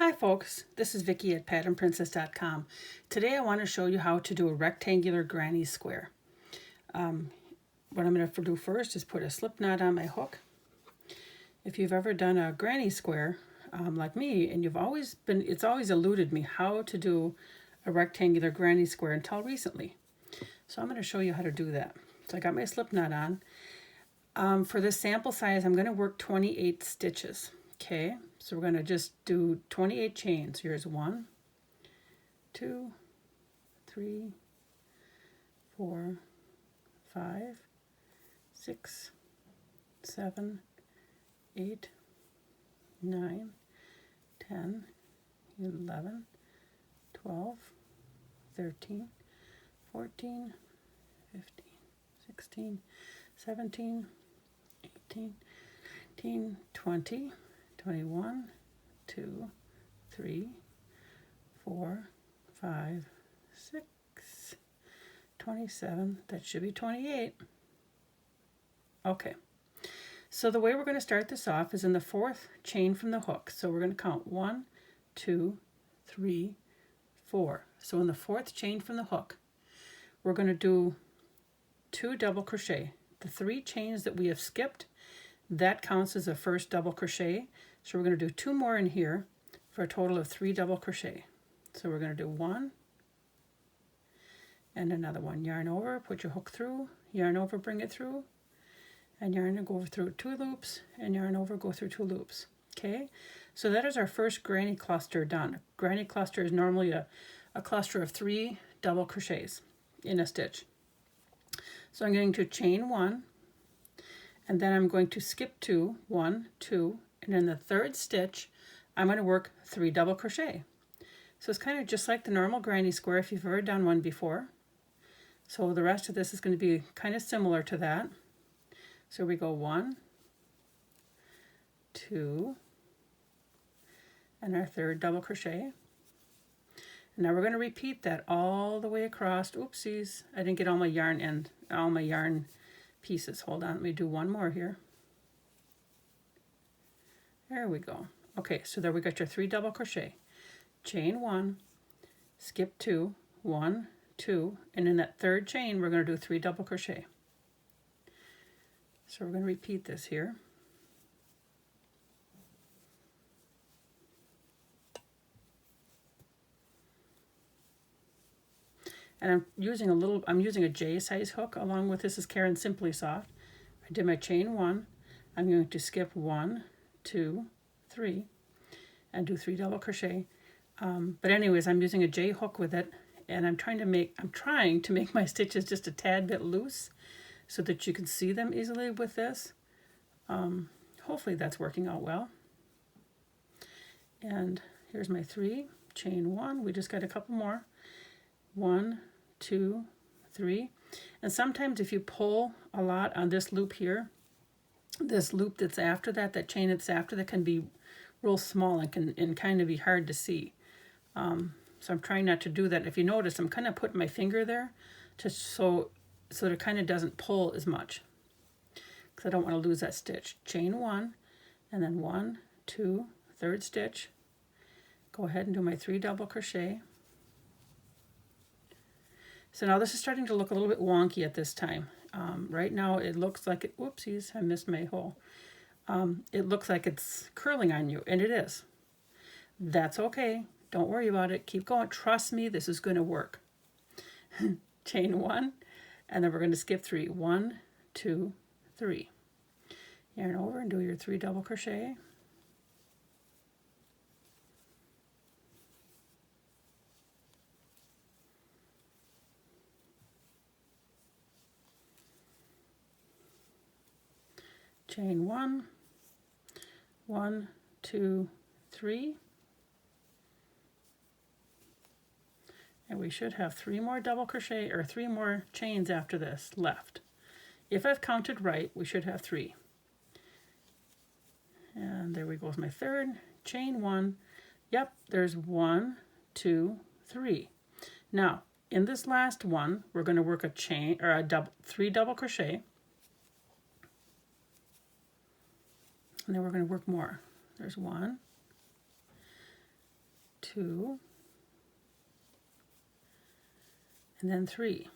Hi folks, this is Vicky at patternprincess.com. Today I want to show you how to do a rectangular granny square. What I'm going to do first is put a slip knot on my hook. If you've ever done a granny square like me, and it's always eluded me how to do a rectangular granny square until recently. So I'm going to show you how to do that. So I got my slip knot on. For this sample size, I'm going to work 28 stitches. Okay, so we're going to just do 28 chains. Here's 1, 2, 3, 4, 5, 6, 7, 8, 9, 10, 11, 12, 13, 14, 15, 16, 17, 18, 19, 20, 21, 2, 3, 4, 5, 6, 27. That should be 28. Okay. So the way we're going to start this off is in the 4th chain from the hook. So we're going to count 1, 2, 3, 4. So in the 4th chain from the hook, we're going to do 2 double crochet. The 3 chains that we have skipped, that counts as a first double crochet. So we're going to do 2 more in here for a total of 3 double crochet. So we're going to do 1 and another one. Yarn over, put your hook through, yarn over, bring it through, and yarn and go through 2 loops, and yarn over, go through 2 loops. Okay, so that is our first granny cluster done. Granny cluster is normally a cluster of 3 double crochets in a stitch. So I'm going to chain 1, and then I'm going to skip 2, 1, 2, and in the 3rd stitch, I'm going to work 3 double crochet. So it's kind of just like the normal granny square if you've ever done one before. So the rest of this is going to be kind of similar to that. So we go 1, 2, and our 3rd double crochet. And now we're going to repeat that all the way across. Oopsies, I didn't get all my yarn pieces. Hold on, let me do one more here. There we go. Okay, so there we got your 3 double crochet. Chain 1, skip 2, 1, 2, and in that 3rd chain we're going to do 3 double crochet. So we're going to repeat this here. And I'm using a J size hook along with this is Karen Simply Soft. I did my chain 1. I'm going to skip 1, 2, 3, and do 3 double crochet. But anyways, I'm using a J hook with it, and I'm trying to make my stitches just a tad bit loose so that you can see them easily with this. Hopefully that's working out well. And here's my 3, chain 1. We just got a couple more. 1, 2, 3. And sometimes if you pull a lot on this loop here, this loop that's after that, that chain that's after that can be real small and kind of be hard to see. So I'm trying not to do that. If you notice, I'm kind of putting my finger there so that it kind of doesn't pull as much, because I don't want to lose that stitch. Chain 1, and then 1, 2, 3rd stitch. Go ahead and do my 3 double crochet. So now this is starting to look a little bit wonky at this time. Right now it looks like it, whoopsies, I missed my hole. It looks like it's curling on you, and it is. That's okay. Don't worry about it. Keep going. Trust me, this is going to work. Chain 1, and then we're going to skip 3. 1, 2, 3. Yarn over and do your 3 double crochet. Chain 1, 1, 2, 3. And we should have 3 more double crochet or 3 more chains after this left. If I've counted right, we should have 3. And there we go with my 3rd, chain 1. Yep, there's 1, 2, 3. Now, in this last one, we're going to work a chain or a 3 double crochet. And then we're going to work more. There's 1, 2, and then 3.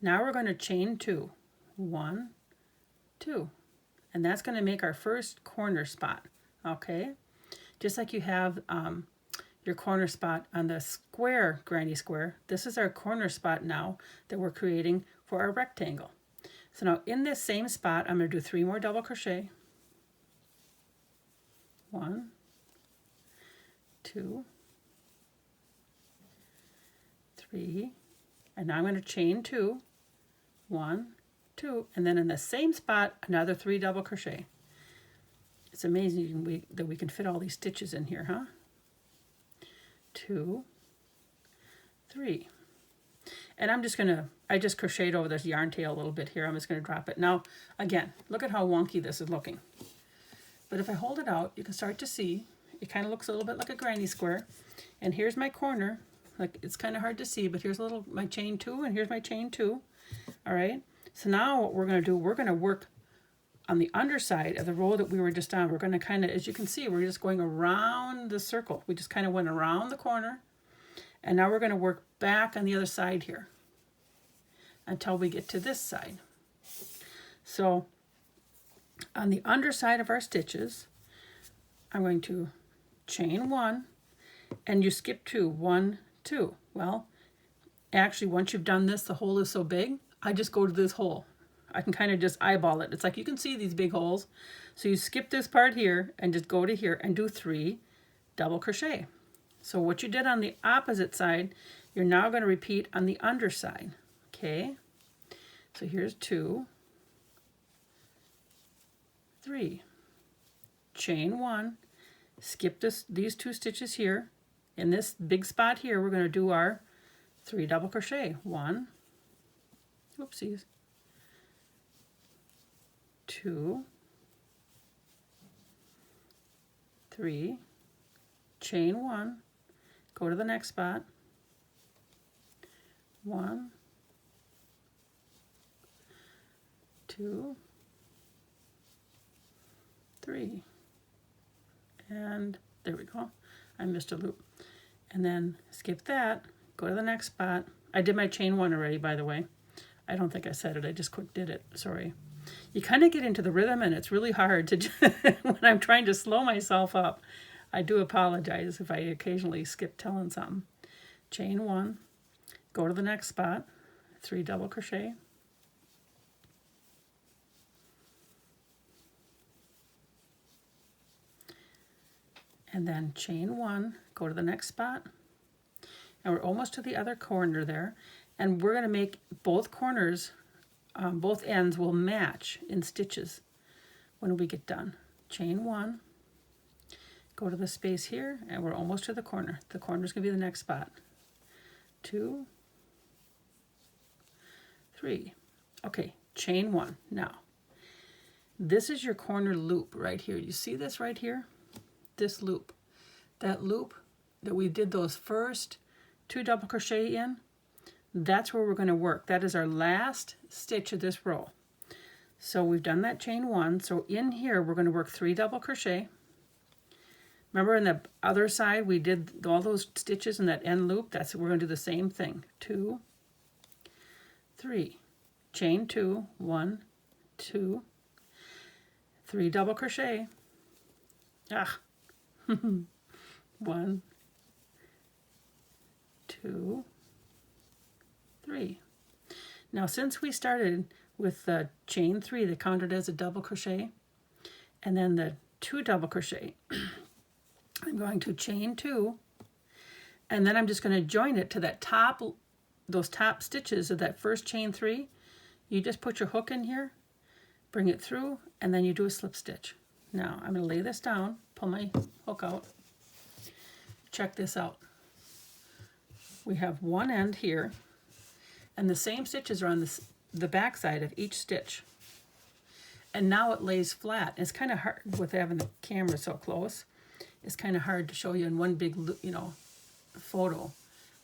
Now we're going to chain 2, 1, 2, and that's going to make our first corner spot. Okay, just like you have your corner spot on the square granny square, this is our corner spot now that we're creating for our rectangle. So now in this same spot, I'm going to do 3 more double crochet. 1, 2, 3, and now I'm going to chain 2, 1, 2, and then in the same spot, another 3 double crochet. It's amazing that we can fit all these stitches in here, huh? 2, 3. And I just crocheted over this yarn tail a little bit here. I'm just going to drop it. Now, again, look at how wonky this is looking. But if I hold it out, you can start to see, it kind of looks a little bit like a granny square. And here's my corner. Like, it's kind of hard to see, but here's my chain 2, and here's my chain 2. All right. So now what we're going to do, we're going to work on the underside of the row that we were just on. We're going to kind of, as you can see, we're just going around the circle. We just kind of went around the corner. And now we're going to work back on the other side here until we get to this side. So on the underside of our stitches, I'm going to chain 1, and you skip 2, 1, 2. Well, actually, once you've done this, the hole is so big, I just go to this hole. I can kind of just eyeball it. It's like you can see these big holes. So you skip this part here and just go to here and do 3 double crochet. So what you did on the opposite side, you're now going to repeat on the underside. Okay, so here's 2, 3, chain 1, skip these 2 stitches here. In this big spot here, we're going to do our 3 double crochet. 1, oopsies, 2, 3, chain 1, go to the next spot, 1, 2, 3, and there we go. I missed a loop. And then skip that, go to the next spot. I did my chain 1 already, by the way. I don't think I said it, I just quick did it, sorry. You kind of get into the rhythm, and it's really hard to when I'm trying to slow myself up. I do apologize if I occasionally skip telling something. Chain 1, go to the next spot, 3 double crochet, and then chain 1, go to the next spot, and we're almost to the other corner there, and we're going to make both corners, both ends will match in stitches when we get done. Chain 1, go to the space here, and we're almost to the corner. The corner is going to be the next spot. 2, 3. Okay, chain 1. Now, this is your corner loop right here. You see this right here? This loop. That loop that we did those first 2 double crochet in, that's where we're going to work. That is our last stitch of this row. So we've done that chain 1. So in here, we're going to work 3 double crochet. Remember on the other side, we did all those stitches in that end loop? We're going to do the same thing. 2, 3, chain 2, 1, 2, 3 double crochet. 1, 2, 3. Now, since we started with the chain 3 that counted as a double crochet, and then the 2 double crochet, I'm going to chain 2, and then I'm just going to join it to that top, those top stitches of that first chain 3. You just put your hook in here, bring it through, and then you do a slip stitch. Now I'm going to lay this down, pull my hook out. Check this out. We have one end here, and the same stitches are on the back side of each stitch. And now it lays flat. It's kind of hard with having the camera so close. It's kind of hard to show you in one big, photo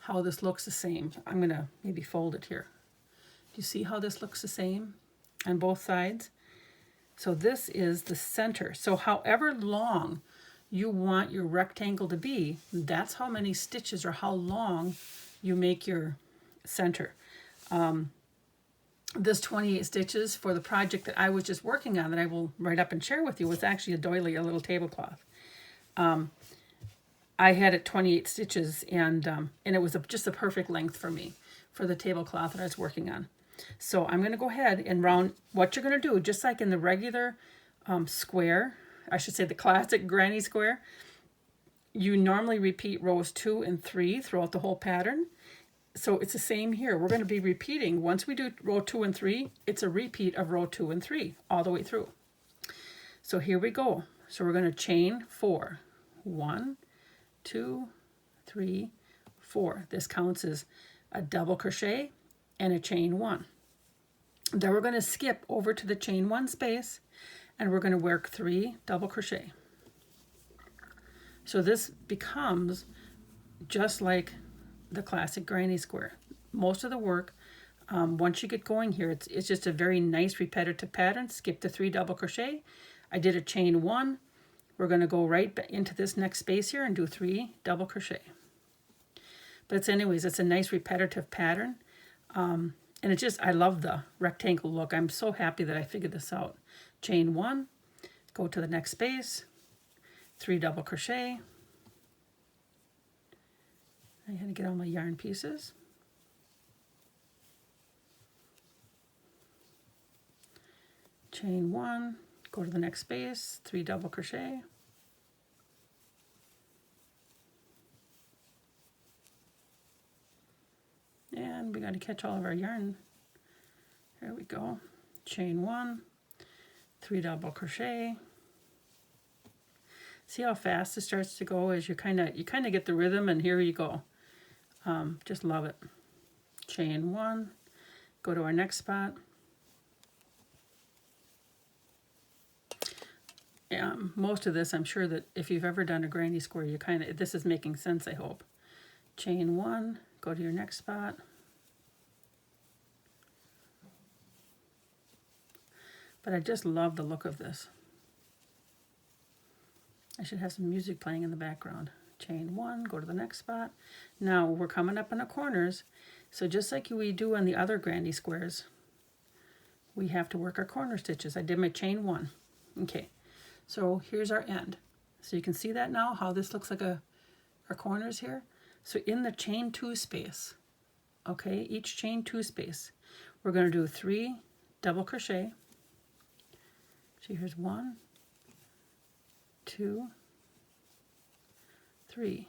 how this looks the same. I'm going to maybe fold it here. Do you see how this looks the same on both sides? So this is the center. So however long you want your rectangle to be, that's how many stitches or how long you make your center. This 28 stitches for the project that I was just working on that I will write up and share with you was actually a doily, a little tablecloth. I had it 28 stitches and it was just a perfect length for me for the tablecloth that I was working on. So I'm going to go ahead and round what you're going to do, just like in the regular square, I should say the classic granny square. You normally repeat rows 2 and 3 throughout the whole pattern. So it's the same here. We're going to be repeating. Once we do row 2 and 3, it's a repeat of row 2 and 3 all the way through. So here we go. So we're going to chain 4. 1, 2, 3, 4. This counts as a double crochet and a chain 1. Then we're going to skip over to the chain 1 space and we're going to work 3 double crochet. So this becomes just like the classic granny square. Most of the work, once you get going here, it's just a very nice repetitive pattern. Skip the 3 double crochet. I did a chain 1. We're going to go right into this next space here and do 3 double crochet. But it's a nice repetitive pattern. And I love the rectangle look. I'm so happy that I figured this out. Chain 1, go to the next space, 3 double crochet. I had to get all my yarn pieces. Chain 1, go to the next space, 3 double crochet. And we got to catch all of our yarn. There we go. Chain 1, 3 double crochet. See how fast it starts to go as you kind of get the rhythm, and here you go. Just love it. Chain 1, go to our next spot. Most of this, I'm sure that if you've ever done a granny square, this is making sense, I hope. Chain 1, go to your next spot. But I just love the look of this. I should have some music playing in the background. Chain 1, go to the next spot. Now we're coming up in the corners. So just like we do on the other granny squares, we have to work our corner stitches. I did my chain 1. Okay, so here's our end. So you can see that now, how this looks like our corners here. So in the chain 2 space, okay, each chain 2 space, we're going to do 3 double crochet. So here's 1, 2, 3,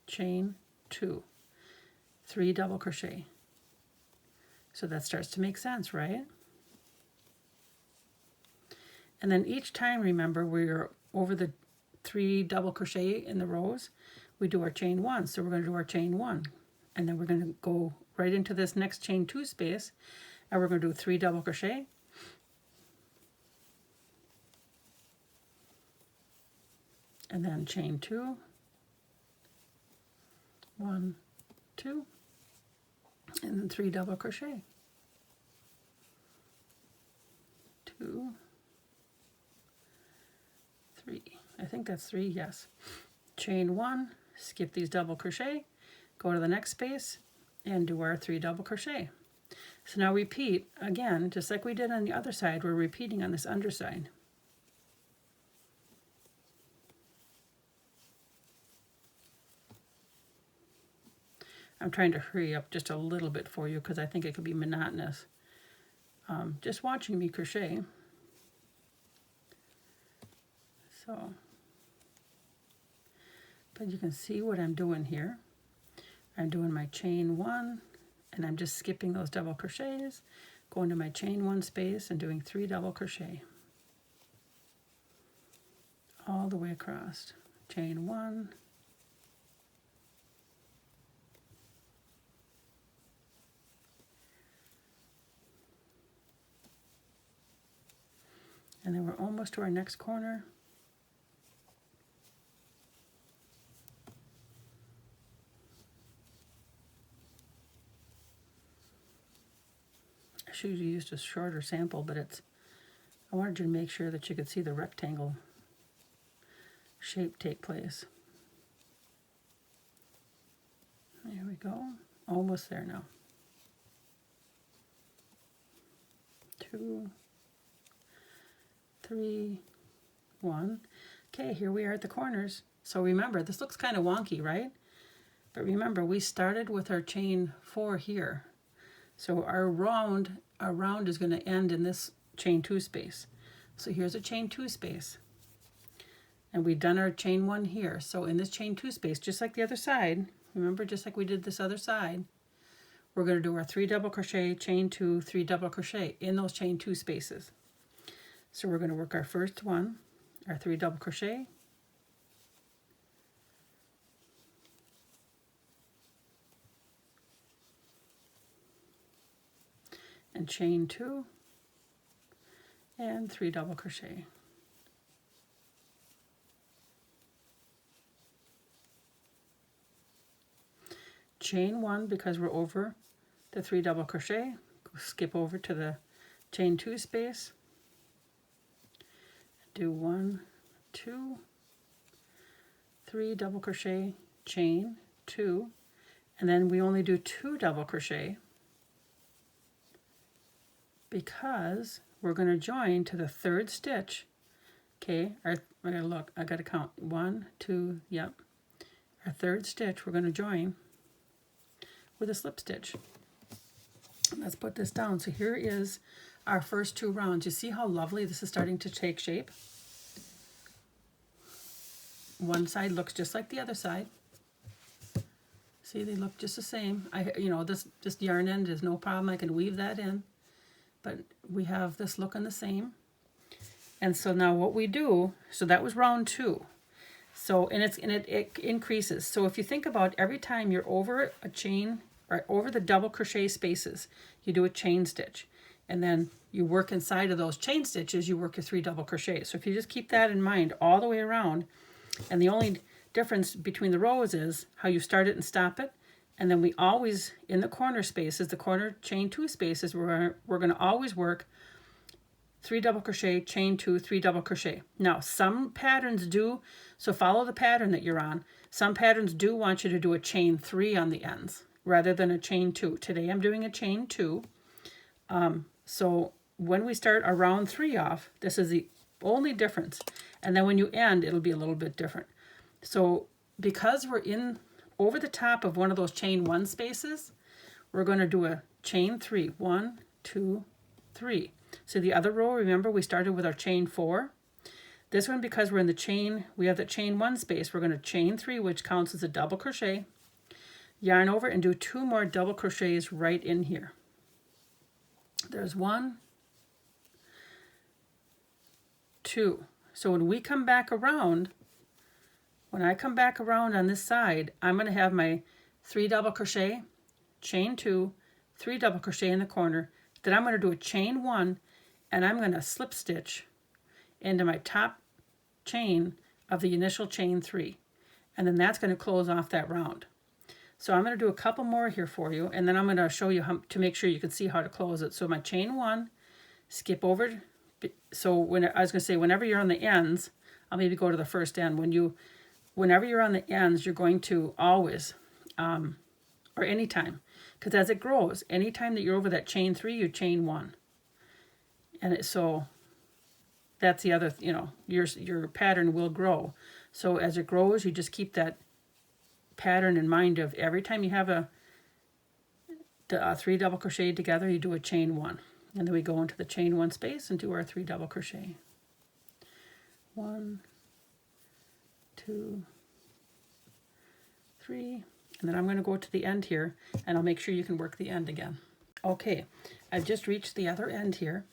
chain 2, 3 double crochet. So that starts to make sense, right? And then each time, remember, we're over the 3 double crochet in the rows, we do our chain 1. So we're going to do our chain 1, and then we're going to go right into this next chain 2 space, and we're going to do 3 double crochet. And then chain 2, 1, 2, and then 3 double crochet. 2, 3. I think that's 3, yes. Chain 1, skip these double crochet, go to the next space, and do our 3 double crochet. So now repeat again, just like we did on the other side, we're repeating on this underside. I'm trying to hurry up just a little bit for you because I think it could be monotonous. Just watching me crochet. So, but you can see what I'm doing here. I'm doing my chain 1, and I'm just skipping those double crochets, going to my chain 1 space and doing 3 double crochet. All the way across. Chain 1, and then we're almost to our next corner. I should have used a shorter sample, but I wanted you to make sure that you could see the rectangle shape take place. There we go. Almost there now. 2, 3, 1. Okay, here we are at the corners. So remember, this looks kind of wonky, right? But remember, we started with our chain 4 here. So our round is going to end in this chain 2 space. So here's a chain 2 space. And we've done our chain 1 here. So in this chain 2 space, just like the other side, remember, just like we did this other side, we're going to do our 3 double crochet, chain 2, 3 double crochet in those chain 2 spaces. So we're going to work our first one, our 3 double crochet, and chain 2, and 3 double crochet. Chain 1 because we're over the 3 double crochet, skip over to the chain 2 space, do 1, 2, 3 double crochet, chain 2, and then we only do 2 double crochet because we're going to join to the 3rd stitch. Okay, I gotta count 1, 2, yep. Our 3rd stitch we're going to join with a slip stitch. Let's put this down. So here is our first 2 rounds. You see how lovely this is starting to take shape? One side looks just like the other side. See, they look just the same. This yarn end is no problem. I can weave that in, but we have this looking the same. And so now what we do, so that was round 2. So, and it increases. So if you think about every time you're over a chain, or over the double crochet spaces, you do a chain stitch. And then you work inside of those chain stitches, you work your 3 double crochets. So if you just keep that in mind all the way around, and the only difference between the rows is how you start it and stop it. And then we always, in the corner spaces, the corner chain 2 spaces, we're going to always work 3 double crochet, chain 2, 3 double crochet. Now, some patterns do, so follow the pattern that you're on. Some patterns do want you to do a chain 3 on the ends rather than a chain 2. Today I'm doing a chain 2. So when we start our round 3 off, this is the only difference. And then when you end, it'll be a little bit different. So because we're in over the top of one of those chain 1 spaces, we're going to do a chain 3. 1, 2, 3. So the other row, remember, we started with our chain 4. This one, because we're in the chain, we have the chain 1 space, we're going to chain 3, which counts as a double crochet, yarn over and do 2 more double crochets right in here. There's 1, 2. So when we come back around, when I come back around on this side, I'm going to have my 3 double crochet, chain 2, 3 double crochet in the corner. Then I'm going to do a chain 1, and I'm going to slip stitch into my top chain of the initial chain 3. And then that's going to close off that round. So I'm going to do a couple more here for you, and then I'm going to show you how to make sure you can see how to close it. So my chain 1, skip over. So I was going to say, whenever you're on the ends, I'll maybe go to the first end. Whenever you're on the ends, you're going to always, or anytime, because as it grows, anytime that you're over that chain 3, you chain 1. And so that's the other, your pattern will grow. So as it grows, you just keep that pattern in mind of every time you have the 3 double crochet together, you do a chain 1. And then we go into the chain 1 space and do our 3 double crochet. 1, 2, 3, and then I'm going to go to the end here, and I'll make sure you can work the end again. Okay, I've just reached the other end here,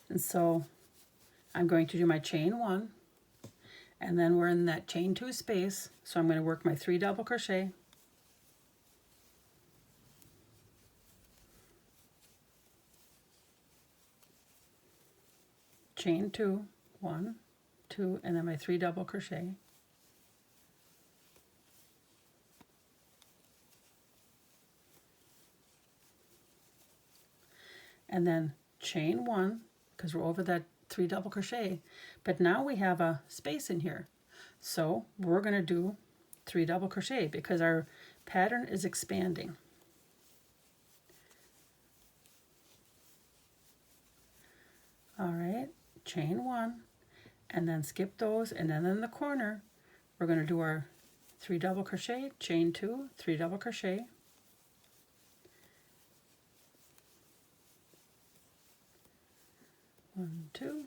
and so I'm going to do my chain 1, and then we're in that chain 2 space, so I'm going to work my 3 double crochet, chain 2, 1, 2, and then my 3 double crochet, and then chain 1, because we're over that 3 double crochet, but now we have a space in here. So we're going to do 3 double crochet because our pattern is expanding. All right, chain 1 and then skip those, and then in the corner we're going to do our 3 double crochet, chain 2, 3 double crochet, 1, 2,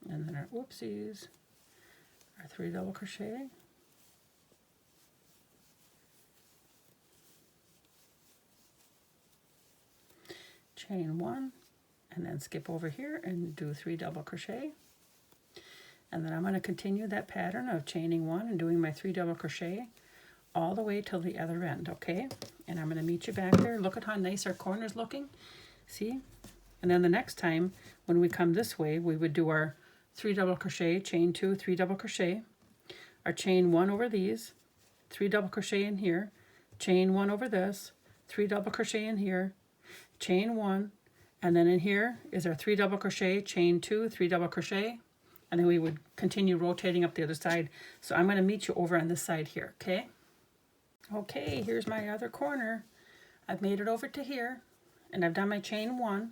and then our whoopsies, our 3 double crochet, chain 1, and then skip over here and do 3 double crochet. And then I'm going to continue that pattern of chaining 1 and doing my 3 double crochet all the way till the other end, okay? And I'm going to meet you back there. Look at how nice our corner's looking. See? And then the next time when we come this way, we would do our 3 double crochet, chain 2, 3 double crochet, our chain 1 over these, 3 double crochet in here, chain 1 over this, 3 double crochet in here, chain 1, and then in here is our 3 double crochet, chain 2, 3 double crochet, and then we would continue rotating up the other side. So I'm going to meet you over on this side here, okay? Okay, here's my other corner. I've made it over to here, and I've done my chain 1,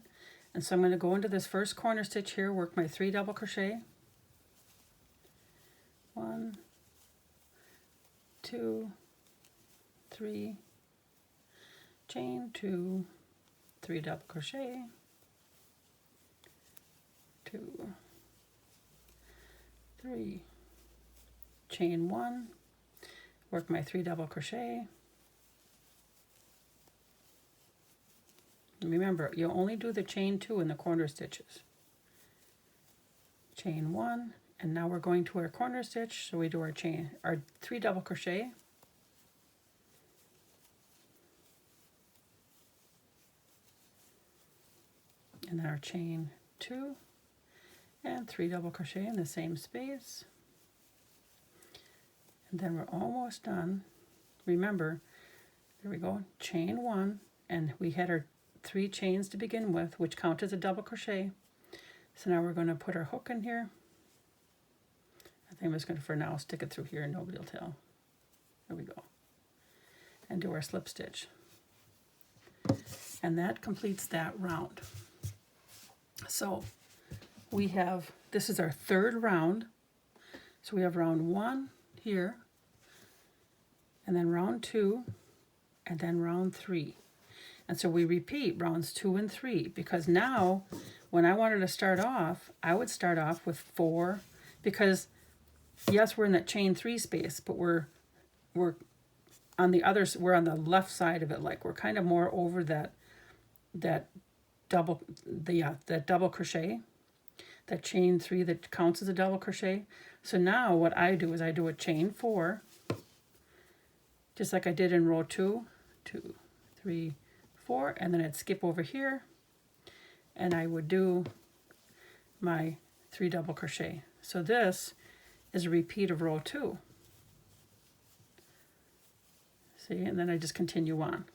and so I'm going to go into this first corner stitch here, work my 3 double crochet, 1, 2, 3, chain 2, 3 double crochet, 2, 3, chain 1, work my 3 double crochet. Remember, you only do the chain 2 in the corner stitches. Chain 1, and now we're going to our corner stitch, so we do our 3 double crochet, and then our chain 2 and 3 double crochet in the same space, and then we're almost done. Remember, there we go, chain 1, and we had our 3 chains to begin with, which count as a double crochet. So now we're going to put our hook in here. I think I'm just going to, for now, stick it through here and nobody will tell. There we go. And do our slip stitch. And that completes that round. So we have, this is our 3rd round. So we have round 1 here, and then round 2, and then round 3. And so we repeat rounds 2 and 3, because now when I wanted to start off, I would start off with 4, because yes, we're in that chain 3 space, but we're on the other, we're on the left side of it, like we're kind of more over that double crochet, that chain 3 that counts as a double crochet. So now what I do is I do a chain 4, just like I did in row 2, 2, 3, 4, and then I'd skip over here and I would do my 3 double crochet. So this is a repeat of row 2. See, and then I just continue on.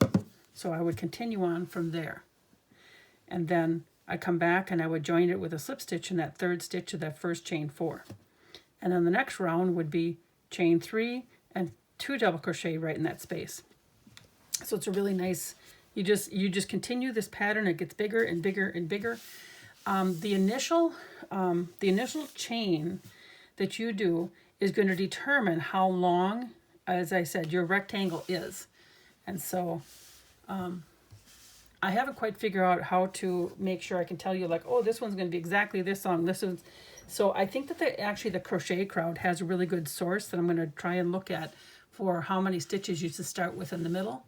So I would continue on from there. And then I come back and I would join it with a slip stitch in that 3rd stitch of that first chain 4. And then the next round would be chain 3 and 2 double crochet right in that space. So it's a really nice, you just continue this pattern. It gets bigger and bigger and bigger. The initial chain that you do is going to determine how long, as I said, your rectangle is. And so I haven't quite figured out how to make sure I can tell you, like, oh, this one's going to be exactly this long. This one's, so I think that actually the Crochet Crowd has a really good source that I'm going to try and look at for how many stitches you should start with in the middle.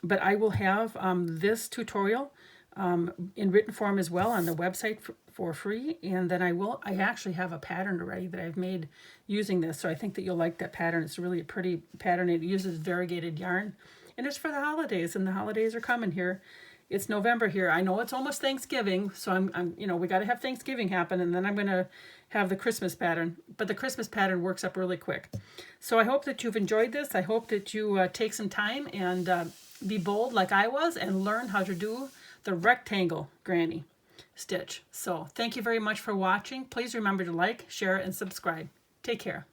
But I will have this tutorial in written form as well on the website for free, and then I actually have a pattern already that I've made using this, so I think that you'll like that pattern. It's really a pretty pattern. It uses variegated yarn, and it's for the holidays, and the holidays are coming here. It's November here. I know it's almost Thanksgiving, so I'm you know, we got to have Thanksgiving happen, and then I'm going to have the Christmas pattern, but the Christmas pattern works up really quick. So I hope that you've enjoyed this. I hope that you take some time and be bold like I was and learn how to do the rectangle granny stitch. So thank you very much for watching. Please remember to like, share, and subscribe. Take care.